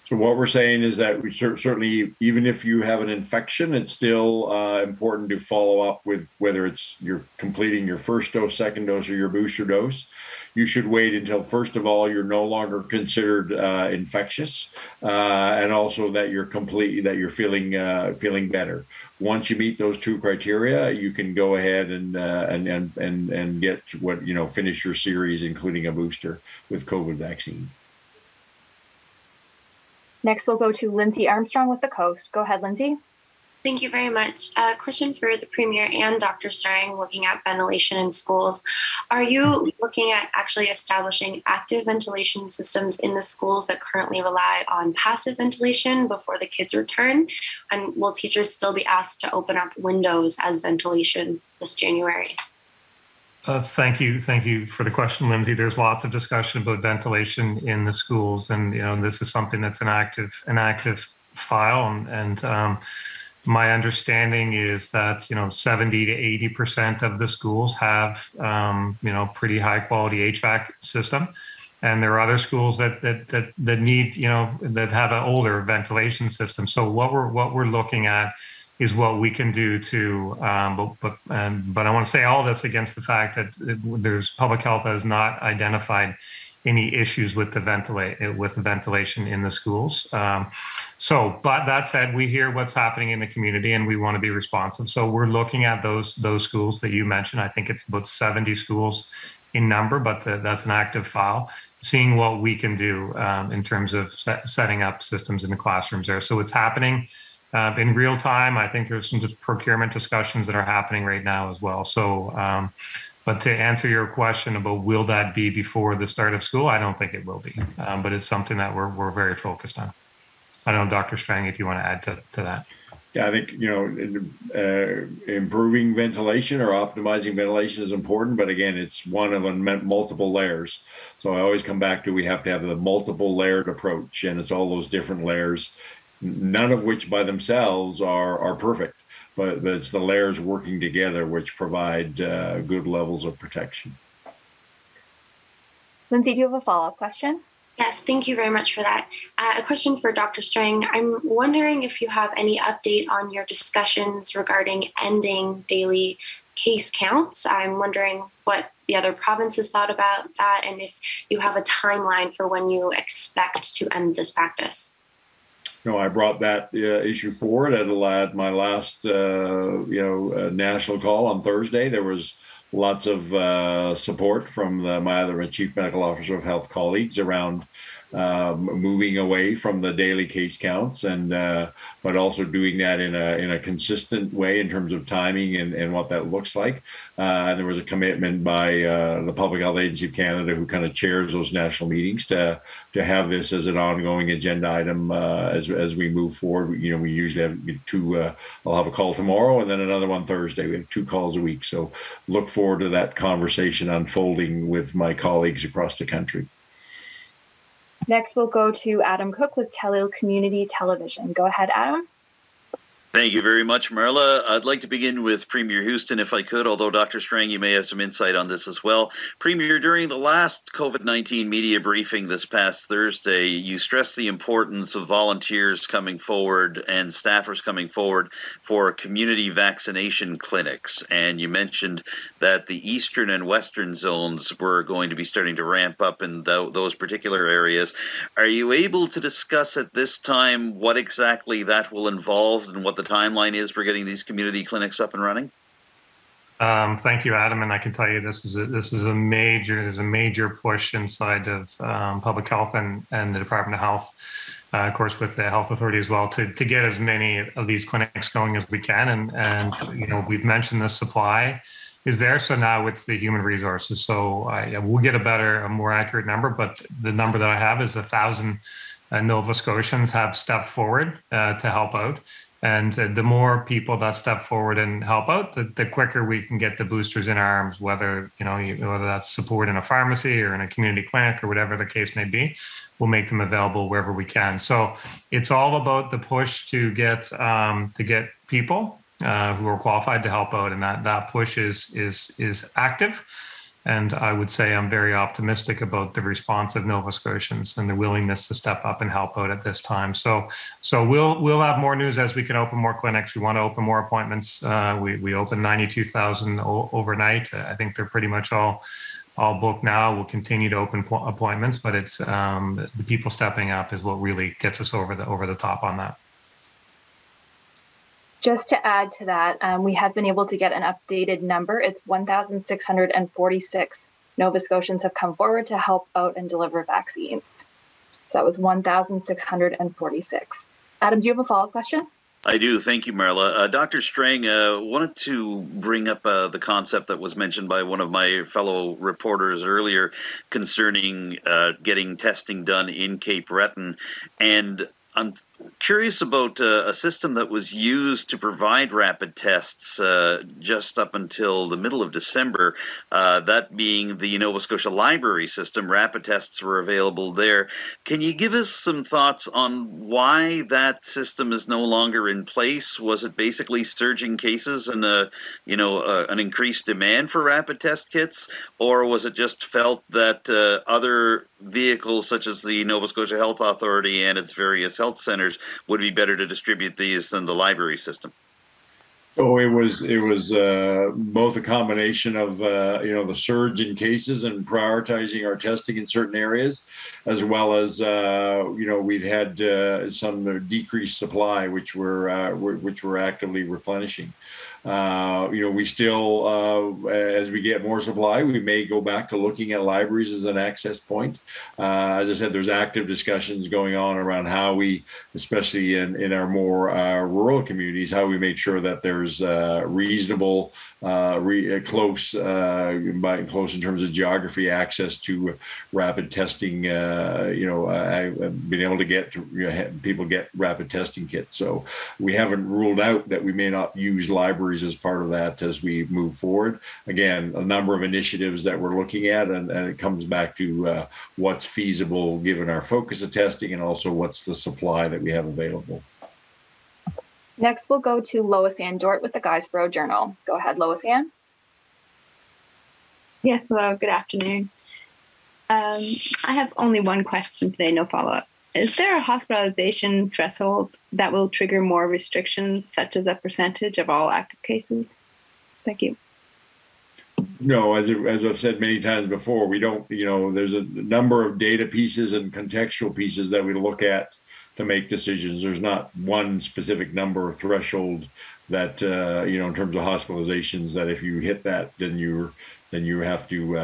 So what we're saying is that we certainly, even if you have an infection, it's still important to follow up with whether you're completing your first dose, second dose, or your booster dose. You should wait until, first of all, you're no longer considered infectious, and also that you're feeling better. Once you meet those two criteria, you can go ahead and get finish your series, including a booster with COVID vaccine. Next, we'll go to Lindsay Armstrong with the Coast. Go ahead, Lindsay. Thank you very much. A question for the Premier and Dr. Strang, looking at ventilation in schools. Are you looking at actually establishing active ventilation systems in the schools that currently rely on passive ventilation before the kids return? And will teachers still be asked to open up windows as ventilation this January? Thank you for the question, Lindsay. There's lots of discussion about ventilation in the schools, and this is something that's an active file. And my understanding is that 70 to 80% of the schools have pretty high quality HVAC system, and there are other schools that need that have an older ventilation system. So what we're looking at is what we can do to, but I want to say all this against the fact that there's public health has not identified any issues with the ventilation in the schools. But that said, we hear what's happening in the community and we want to be responsive. So we're looking at those schools that you mentioned. I think it's about 70 schools in number, but that's an active file, seeing what we can do in terms of setting up systems in the classrooms there. So it's happening in real time. I think there's some procurement discussions that are happening right now as well. So, but to answer your question about will that be before the start of school, I don't think it will be, but it's something that we're very focused on. I don't know, Dr. Strang, if you want to add to that. Yeah, I think, improving ventilation or optimizing ventilation is important, but again, it's one of multiple layers. So I always come back to, we have to have the multiple layered approach, and it's all those different layers, none of which by themselves are perfect, but it's the layers working together which provide good levels of protection. Lindsay, do you have a follow-up question? Yes, thank you very much for that. A question for Dr. Strang. I'm wondering if you have any update on your discussions regarding ending daily case counts. I'm wondering what the other provinces thought about that, and if you have a timeline for when you expect to end this practice. No, I brought that issue forward at my last, national call on Thursday. There was lots of support from my other Chief Medical Officer of Health colleagues around moving away from the daily case counts, and but also doing that in a consistent way in terms of timing and what that looks like. And there was a commitment by the Public Health Agency of Canada, who kind of chairs those national meetings, to have this as an ongoing agenda item as we move forward. We usually have two. I'll have a call tomorrow and then another one Thursday. We have 2 calls a week, so look forward to that conversation unfolding with my colleagues across the country. Next, we'll go to Adam Cooke with Telile Community Television. Go ahead, Adam. Thank you very much, Marla. I'd like to begin with Premier Houston, if I could, although Dr. Strang, you may have some insight on this as well. Premier, during the last COVID-19 media briefing this past Thursday, you stressed the importance of volunteers coming forward and staffers coming forward for community vaccination clinics. And you mentioned that the eastern and western zones were going to be starting to ramp up in those particular areas. Are you able to discuss at this time what exactly that will involve and what the timeline is for getting these community clinics up and running? Thank you, Adam. And I can tell you there's a major push inside of public health and the Department of Health, of course, with the health authority as well, to get as many of these clinics going as we can. And we've mentioned the supply is there. So now it's the human resources. So we'll get a more accurate number, but the number that I have is 1,000 Nova Scotians have stepped forward to help out. And the more people that step forward and help out, the quicker we can get the boosters in our arms, whether that's support in a pharmacy or in a community clinic or whatever the case may be. We'll make them available wherever we can. So it's all about the push to get people who are qualified to help out, and that push is active. And I would say I'm very optimistic about the response of Nova Scotians and the willingness to step up and help out at this time. So we'll have more news as we can open more clinics. We want to open more appointments. We opened 92,000 overnight. I think they're pretty much all booked now. We'll continue to open appointments, but it's the people stepping up is what really gets us over the top on that. Just to add to that, we have been able to get an updated number. It's 1,646 Nova Scotians have come forward to help out and deliver vaccines. So that was 1,646. Adam, do you have a follow-up question? I do. Thank you, Marla. Dr. Strang, wanted to bring up the concept that was mentioned by one of my fellow reporters earlier concerning getting testing done in Cape Breton. And I'm curious about a system that was used to provide rapid tests just up until the middle of December, that being the Nova Scotia Library system. Rapid tests were available there. Can you give us some thoughts on why that system is no longer in place? Was it basically surging cases and an increased demand for rapid test kits, or was it just felt that other vehicles such as the Nova Scotia Health Authority and its various health centers would be better to distribute these than the library system? So it was both a combination of the surge in cases and prioritizing our testing in certain areas, as well as we'd had some decreased supply, which we're actively replenishing. We still, as we get more supply, we may go back to looking at libraries as an access point. As I said, there's active discussions going on around how we, especially in our more rural communities, how we make sure that there's reasonable, close in terms of geography, access to rapid testing. Being able to get people get rapid testing kits. So we haven't ruled out that we may not use libraries as part of that as we move forward. Again, a number of initiatives that we're looking at, and it comes back to what's feasible given our focus of testing, and also what's the supply that we have available. Next, we'll go to Lois Ann Dort with the Guysborough Journal. Go ahead, Lois Ann. Yes, hello, good afternoon. I have only one question today, no follow-up. Is there a hospitalization threshold that will trigger more restrictions, such as a percentage of all active cases? Thank you. No, as I've said many times before, we don't, there's a number of data pieces and contextual pieces that we look at to make decisions. There's not one specific number or threshold that, in terms of hospitalizations, that if you hit that, then you have to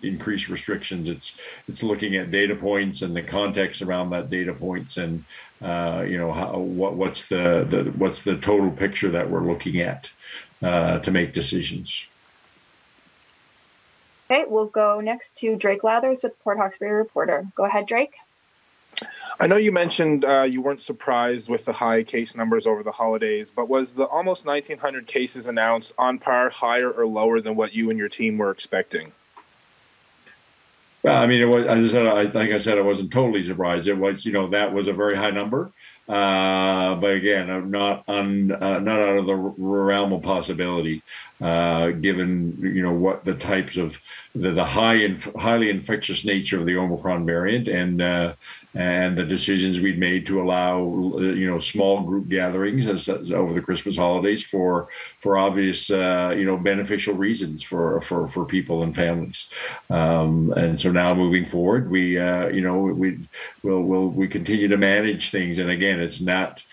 increase restrictions. It's looking at data points and the context around that data points, and what's the total picture that we're looking at to make decisions. Okay, we'll go next to Drake Lathers with Port Hawkesbury Reporter. Go ahead, Drake. I know you mentioned you weren't surprised with the high case numbers over the holidays, but was the almost 1,900 cases announced on par, higher, or lower than what you and your team were expecting? Well, I mean, it was, as I said, I wasn't totally surprised. It was, that was a very high number. But again, I'm not out of the realm of possibility, given what the types of the highly infectious nature of the Omicron variant, and the decisions we'd made to allow small group gatherings as over the Christmas holidays for obvious beneficial reasons for people and families, and so now moving forward, we continue to manage things, and again, it's not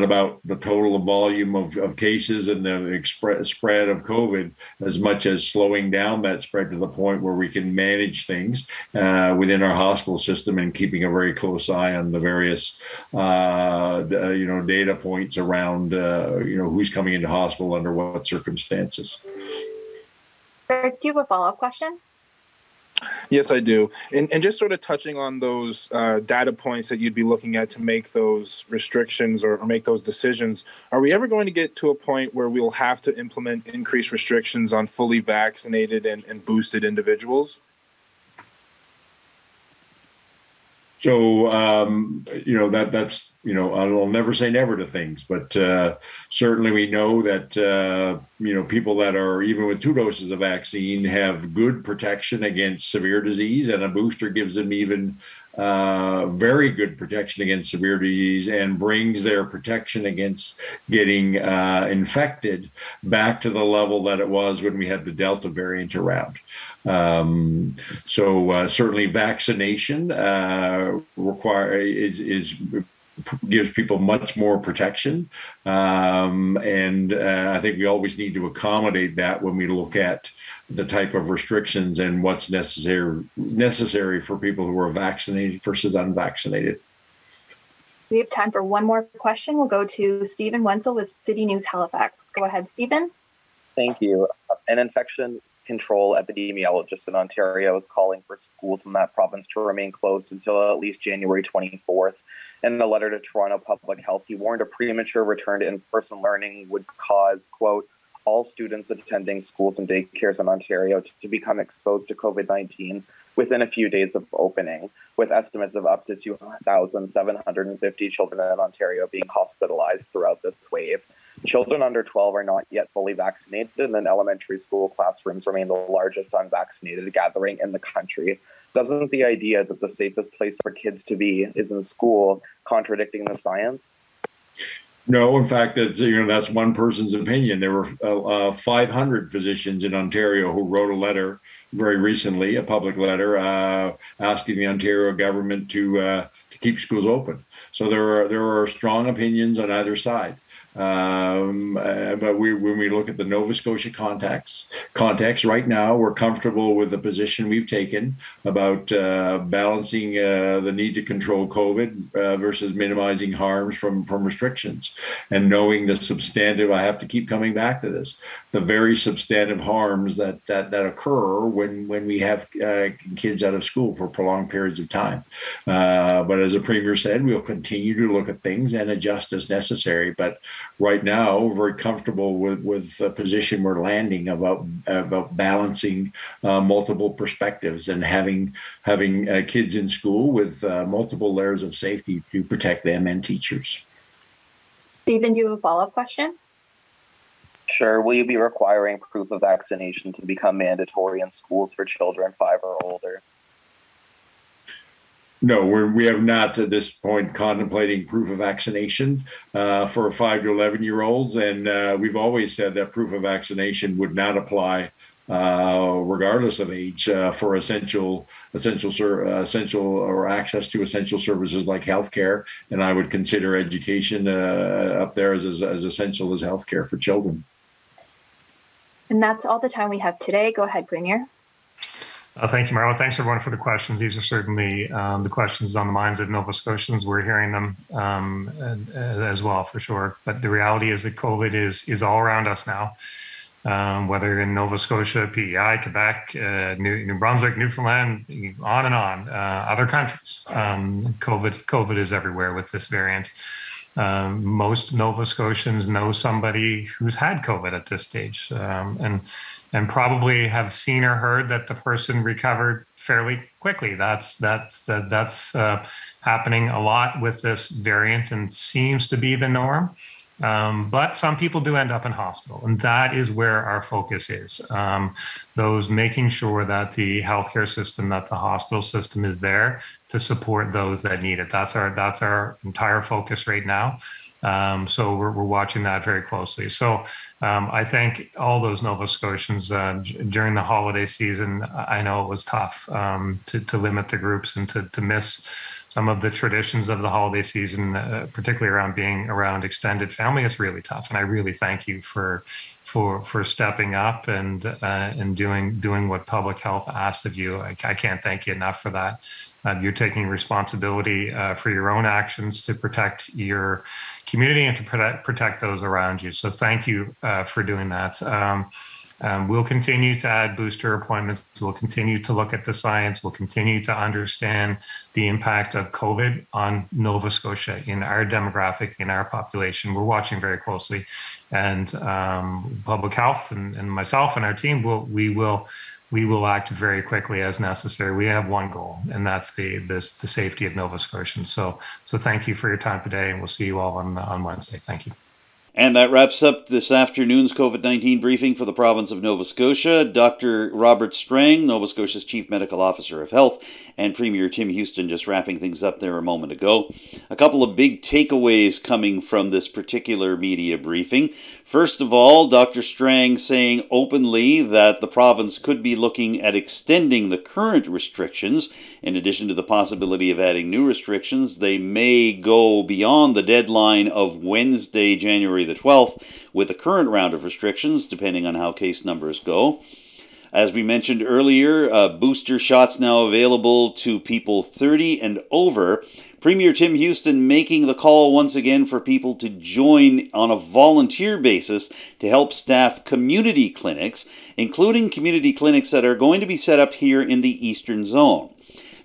about the total volume of cases and the spread of COVID as much as slowing down that spread to the point where we can manage things within our hospital system, and keeping a very close eye on the various data points around who's coming into hospital under what circumstances. Eric, do you have a follow-up question? Yes, I do. And just sort of touching on those data points that you'd be looking at to make those restrictions or make those decisions, are we ever going to get to a point where we'll have to implement increased restrictions on fully vaccinated and boosted individuals? So, that's, I'll never say never to things, but certainly we know that, people that are even with 2 doses of vaccine have good protection against severe disease, and a booster gives them even very good protection against severe disease, and brings their protection against getting infected back to the level that it was when we had the Delta variant around. Certainly vaccination gives people much more protection, and I think we always need to accommodate that when we look at the type of restrictions and what's necessary for people who are vaccinated versus unvaccinated. We have time for one more question. We'll go to Stephen Wenzel with City News Halifax. Go ahead, Stephen. Thank you. An infection control epidemiologist in Ontario is calling for schools in that province to remain closed until at least January 24th. In a letter to Toronto Public Health, he warned a premature return to in-person learning would cause, quote, all students attending schools and daycares in Ontario to become exposed to COVID-19 within a few days of opening, with estimates of up to 2,750 children in Ontario being hospitalized throughout this wave. Children under 12 are not yet fully vaccinated, and elementary school classrooms remain the largest unvaccinated gathering in the country. Doesn't the idea that the safest place for kids to be is in school contradicting the science? No, in fact, that's one person's opinion. There were 500 physicians in Ontario who wrote a letter very recently, a public letter, asking the Ontario government to keep schools open. So there are strong opinions on either side. But when we look at the Nova Scotia context right now, we're comfortable with the position we've taken about balancing the need to control COVID versus minimizing harms from restrictions, and knowing the substantive, I have to keep coming back to this, the very substantive harms that occur when we have kids out of school for prolonged periods of time. But as the Premier said, we'll continue to look at things and adjust as necessary. But right now, we're very comfortable with the position we're landing about balancing multiple perspectives and having kids in school with multiple layers of safety to protect them and teachers. Stephen, do you have a follow-up question? Sure. Will you be requiring proof of vaccination to become mandatory in schools for children 5 or older? No, we have not at this point contemplating proof of vaccination for 5 to 11-year-olds, and we've always said that proof of vaccination would not apply regardless of age for essential or access to essential services like healthcare, and I would consider education up there as essential as healthcare for children. And that's all the time we have today. Go ahead, Premier. Thank you, Marla. Thanks, everyone, for the questions. These are certainly the questions on the minds of Nova Scotians. We're hearing them as well, for sure. But the reality is that COVID is all around us now, whether in Nova Scotia, PEI, Quebec, New Brunswick, Newfoundland, on and on, other countries. COVID is everywhere with this variant. Most Nova Scotians know somebody who's had COVID at this stage, and probably have seen or heard that the person recovered fairly quickly. That's happening a lot with this variant and seems to be the norm. But some people do end up in hospital, and that is where our focus is. Those making sure that the healthcare system, that the hospital system is there to support those that need it. That's our entire focus right now. So we're watching that very closely. So I thank all those Nova Scotians during the holiday season. I know it was tough to limit the groups and to miss some of the traditions of the holiday season, particularly around being around extended family. It's really tough, and I really thank you for stepping up and doing what public health asked of you. I can't thank you enough for that. You're taking responsibility for your own actions to protect your community and to protect those around you. So thank you for doing that. We'll continue to add booster appointments. We'll continue to look at the science. We'll continue to understand the impact of COVID on Nova Scotia in our demographic, in our population. We're watching very closely, and public health and myself and our team we will act very quickly as necessary. We have one goal, and that's the safety of Nova Scotians. So thank you for your time today, and we'll see you all on Wednesday. Thank you. And that wraps up this afternoon's COVID-19 briefing for the province of Nova Scotia. Dr. Robert Strang, Nova Scotia's Chief Medical Officer of Health, and Premier Tim Houston just wrapping things up there a moment ago. A couple of big takeaways coming from this particular media briefing. First of all, Dr. Strang saying openly that the province could be looking at extending the current restrictions. In addition to the possibility of adding new restrictions, they may go beyond the deadline of Wednesday, January the 12th, with the current round of restrictions, depending on how case numbers go. As we mentioned earlier, booster shots now available to people 30 and over, Premier Tim Houston making the call once again for people to join on a volunteer basis to help staff community clinics, including community clinics that are going to be set up here in the Eastern Zone.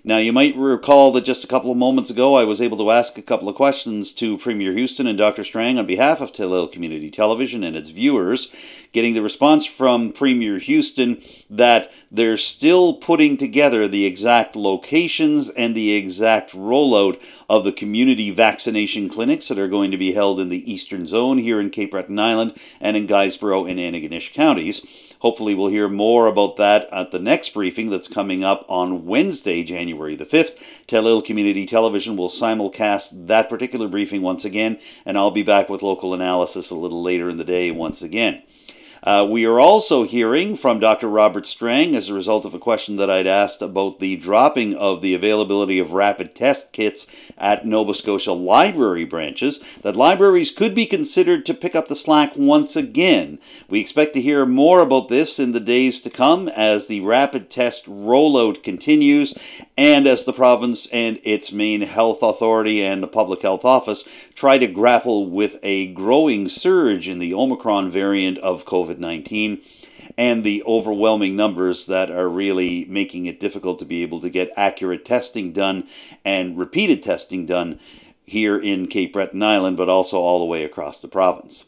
Now, you might recall that just a couple of moments ago, I was able to ask a couple of questions to Premier Houston and Dr. Strang on behalf of Telile Community Television and its viewers, getting the response from Premier Houston that they're still putting together the exact locations and the exact rollout of the community vaccination clinics that are going to be held in the Eastern Zone here in Cape Breton Island and in Guysborough and Antigonish counties. Hopefully we'll hear more about that at the next briefing that's coming up on Wednesday, January the 5th. Telile Community Television will simulcast that particular briefing once again, and I'll be back with local analysis a little later in the day once again. We are also hearing from Dr. Robert Strang as a result of a question that I'd asked about the dropping of the availability of rapid test kits at Nova Scotia library branches, that libraries could be considered to pick up the slack once again. We expect to hear more about this in the days to come as the rapid test rollout continues and as the province and its main health authority and the public health office try to grapple with a growing surge in the Omicron variant of COVID-19 and the overwhelming numbers that are really making it difficult to be able to get accurate testing done and repeated testing done here in Cape Breton Island, but also all the way across the province.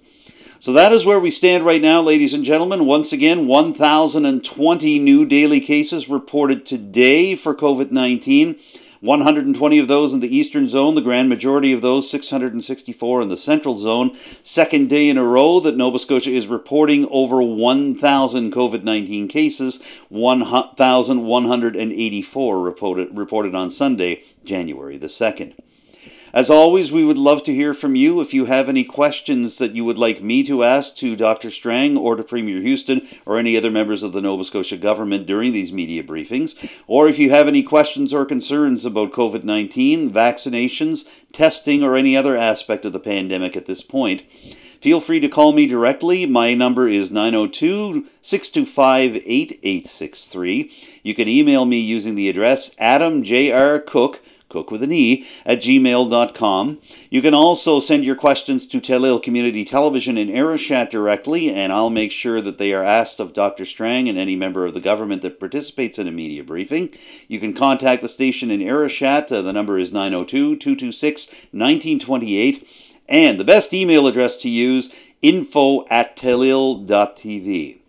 So that is where we stand right now, ladies and gentlemen. Once again, 1,020 new daily cases reported today for COVID-19. 120 of those in the Eastern Zone, the grand majority of those, 664 in the Central Zone. Second day in a row that Nova Scotia is reporting over 1,000 COVID-19 cases, 1,184 reported on Sunday, January the 2nd. As always, we would love to hear from you. If you have any questions that you would like me to ask to Dr. Strang or to Premier Houston or any other members of the Nova Scotia government during these media briefings, or if you have any questions or concerns about COVID-19, vaccinations, testing, or any other aspect of the pandemic at this point, feel free to call me directly. My number is 902-625-8863. You can email me using the address adamjrcooke, Cook with an E, at gmail.com. You can also send your questions to Telile Community Television in Aeroshat directly, and I'll make sure that they are asked of Dr. Strang and any member of the government that participates in a media briefing. You can contact the station in Aeroshat. The number is 902-226-1928. And the best email address to use, info@telile.tv.